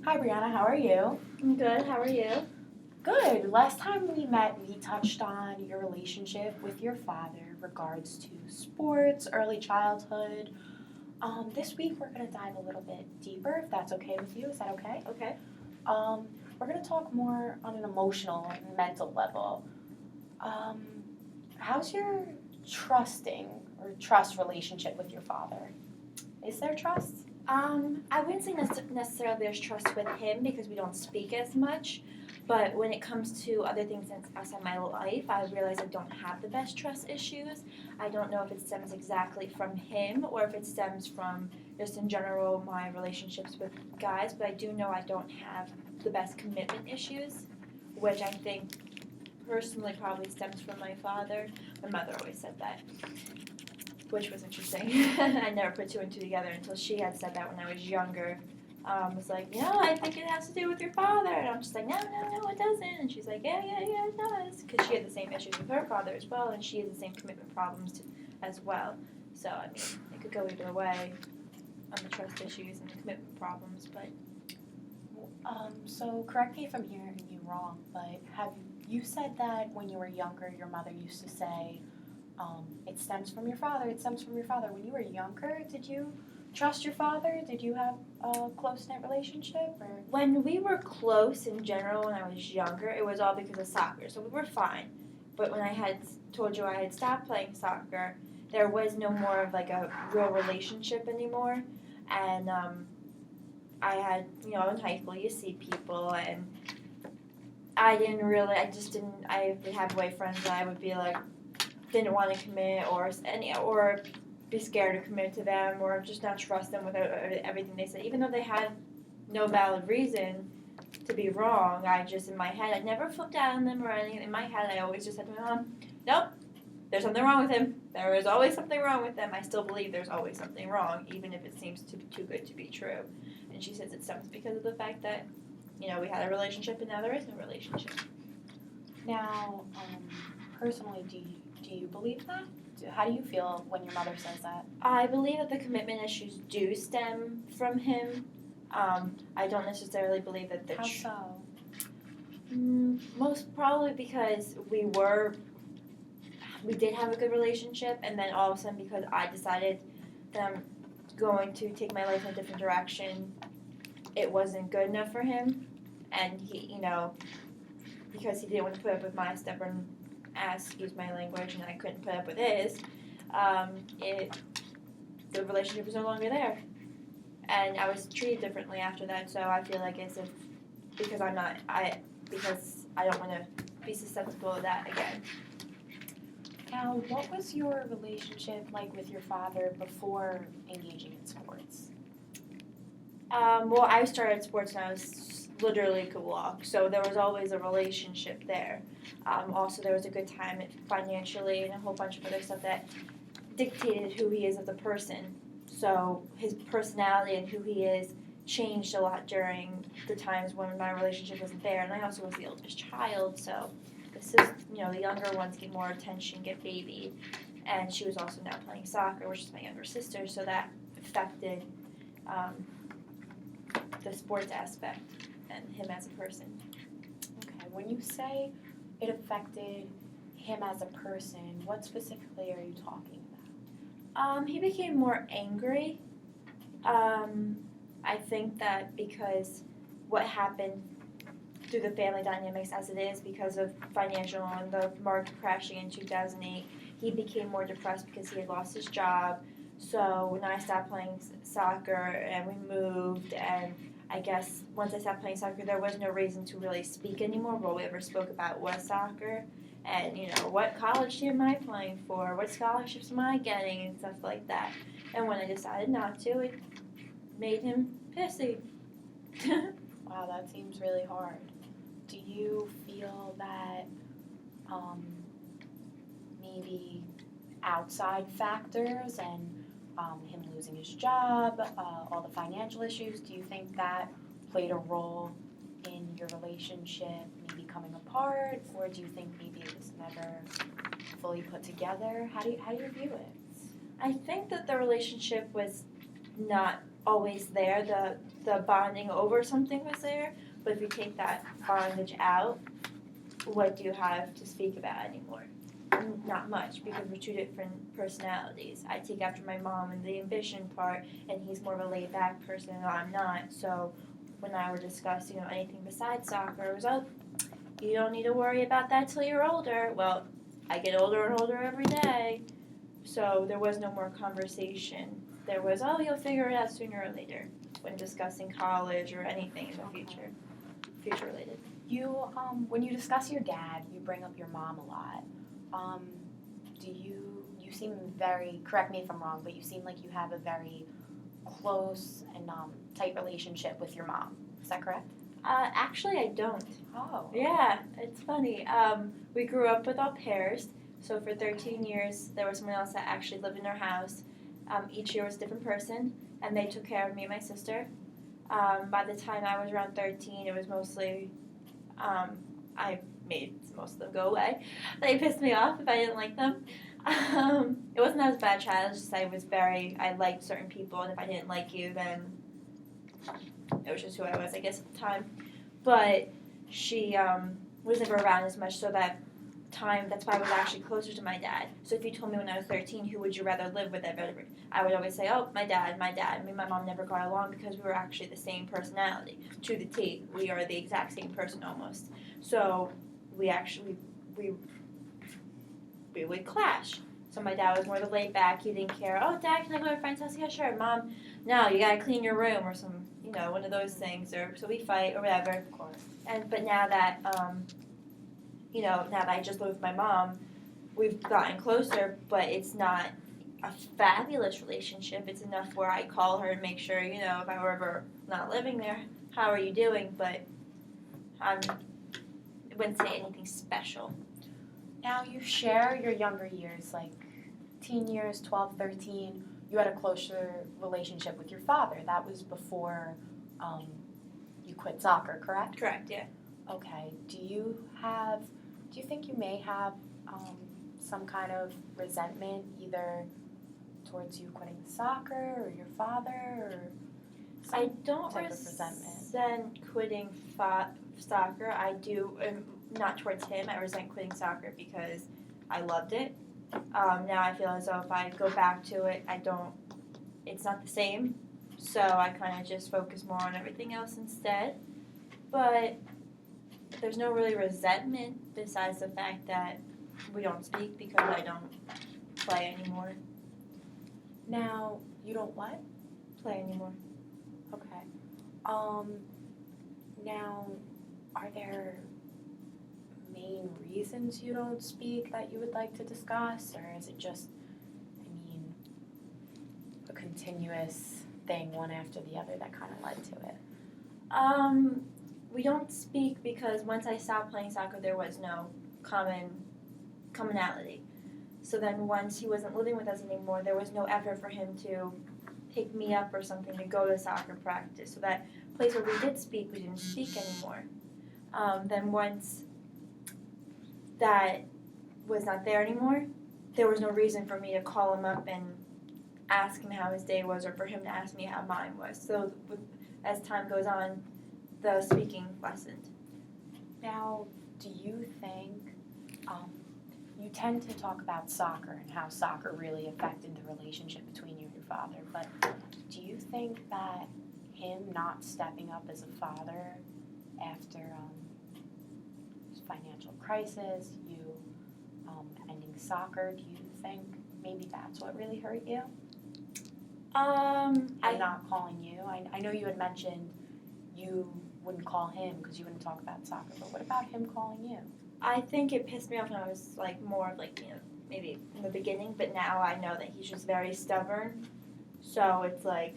Hi, Brianna. How are you? I'm good. How are you? Good. Last time we met, we touched on your relationship with your father in regards to sports, early childhood. This week, we're going to dive a little bit deeper, if that's okay with you. Is that okay? Okay. Um, we're going to talk more on an emotional and mental level. Um, how's your trusting or trust relationship with your father? Is there trust? I wouldn't say necessarily there's trust with him because we don't speak as much. But when it comes to other things outside my life, I realize I don't have the best trust issues. I don't know if it stems exactly from him or if it stems from just in general my relationships with guys. But I do know I don't have the best commitment issues, which I think personally probably stems from my father. My mother always said that, which was interesting. I never put two and two together until she had said that when I was younger. Was like, no, I think it has to do with your father. And I'm just like, no, it doesn't. And she's like, yeah, it does. Because she had the same issues with her father as well, and she had the same commitment problems as well. So, I mean, it could go either way on the trust issues and the commitment problems, but... So correct me if I'm hearing you wrong, but have you said that when you were younger, your mother used to say, it stems from your father, it stems from your father. When you were younger, did you trust your father? Did you have a close-knit relationship? Or? When we were close in general when I was younger, it was all because of soccer, so we were fine. But when I had told you I had stopped playing soccer, there was no more of like a real relationship anymore. And I had, in high school you see people, and I just didn't, I would have boyfriends and I would be like, didn't want to commit or be scared to commit to them or just not trust them with everything they said. Even though they had no valid reason to be wrong, I just, in my head, I never flipped out on them or anything. In my head, I always just said to my mom, nope, there's something wrong with him. There is always something wrong with them. I still believe there's always something wrong, even if it seems too good to be true. And she says it stems because of the fact that, we had a relationship and now there is no relationship. Now, personally, do you believe that? How do you feel when your mother says that? I believe that the commitment issues do stem from him. I don't necessarily believe that How so? Most probably because we did have a good relationship, and then all of a sudden because I decided that I'm going to take my life in a different direction, it wasn't good enough for him, and he, because he didn't want to put up with my stubborn ass, excuse my language, and I couldn't put up with his, the relationship was no longer there. And I was treated differently after that, so I feel like as if, because I don't want to be susceptible to that again. Now, what was your relationship like with your father before engaging in sports? Well, I started sports when I was literally could walk, so there was always a relationship there. Also, there was a good time financially and a whole bunch of other stuff that dictated who he is as a person. So his personality and who he is changed a lot during the times when my relationship wasn't there. And I also was the oldest child, so the younger ones get more attention, get babied. And she was also now playing soccer, which is my younger sister, so that affected the sports aspect and him as a person. Okay, when you say it affected him as a person, what specifically are you talking about? He became more angry. I think that because what happened through the family dynamics as it is because of financial and the market crashing in 2008, he became more depressed because he had lost his job. So when I stopped playing soccer and we moved, and I guess once I stopped playing soccer, there was no reason to really speak anymore. All we ever spoke about was soccer. And, what college team am I playing for? What scholarships am I getting? And stuff like that. And when I decided not to, it made him pissy. Wow, that seems really hard. Do you feel that maybe outside factors and him losing his job, all the financial issues, do you think that played a role in your relationship maybe coming apart, or do you think maybe it was never fully put together? How do you view it? I think that the relationship was not always there. the bonding over something was there. But if you take that bondage out, what do you have to speak about anymore? Not much, because we're two different personalities. I take after my mom in the ambition part, and he's more of a laid back person, and I'm not. So when I were discussing anything besides soccer, it was, oh, you don't need to worry about that till you're older. Well, I get older and older every day. So there was no more conversation. There was, oh, you'll figure it out sooner or later when discussing college or anything in the future related. You, when you discuss your dad, you bring up your mom a lot. You seem very, correct me if I'm wrong, but you seem like you have a very close and tight relationship with your mom. Is that correct? Actually, I don't. Oh. Yeah, it's funny. We grew up with au pairs, so for 13 years there was someone else that actually lived in our house. Each year was a different person, and they took care of me and my sister. By the time I was around 13, it was mostly, I made most of them go away. They pissed me off if I didn't like them. It wasn't that I was a bad child, it's just I liked certain people, and if I didn't like you, then it was just who I was, I guess, at the time. But she was never around as much, so that's why I was actually closer to my dad. So if you told me when I was 13, who would you rather live with, I would always say, oh, my dad. Me and my mom never got along because we were actually the same personality. To the T, we are the exact same person almost. So we would clash. So my dad was more the laid back, he didn't care, oh, Dad, can I go to a friend's house? Yeah, sure. Mom, no, you gotta clean your room, or some, one of those things, or so we fight or whatever. Of course. But now that now that I just live with my mom, we've gotten closer, but it's not a fabulous relationship. It's enough where I call her and make sure, if I were ever not living there, how are you doing? But I wouldn't say anything special. Now you share your younger years, like teen years, 12, 13, you had a closer relationship with your father. That was before you quit soccer, correct? Correct, yeah. Okay. Do you think you may have some kind of resentment either towards you quitting soccer or your father, or I don't type of resentment? resent quitting soccer. I do, not towards him. I resent quitting soccer because I loved it. Now I feel as though if I go back to it, it's not the same. So I kind of just focus more on everything else instead. But there's no really resentment besides the fact that we don't speak because I don't play anymore. Now, you don't what? Play anymore. Okay. Now, are there main reasons you don't speak that you would like to discuss, or is it just, a continuous thing one after the other that kind of led to it? We don't speak because once I stopped playing soccer, there was no commonality. So then once he wasn't living with us anymore, there was no effort for him to pick me up or something to go to soccer practice. So that place where we did speak, we didn't speak anymore. Then once that was not there anymore, there was no reason for me to call him up and ask him how his day was, or for him to ask me how mine was. So as time goes on, the speaking lessened. Now, do you think, you tend to talk about soccer and how soccer really affected the relationship between you and your father, but do you think that him not stepping up as a father after his financial crisis, you ending soccer, do you think maybe that's what really hurt you? And not calling you. I know you had mentioned you wouldn't call him because you wouldn't talk about soccer, but what about him calling you? I think it pissed me off when I was more maybe in the beginning, but now I know that he's just very stubborn. So it's why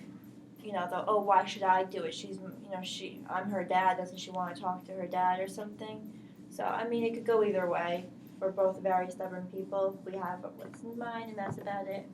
should I do it? She's, I'm her dad. Doesn't she want to talk to her dad or something? So it could go either way. We're both very stubborn people. We have what's in mind, and that's about it.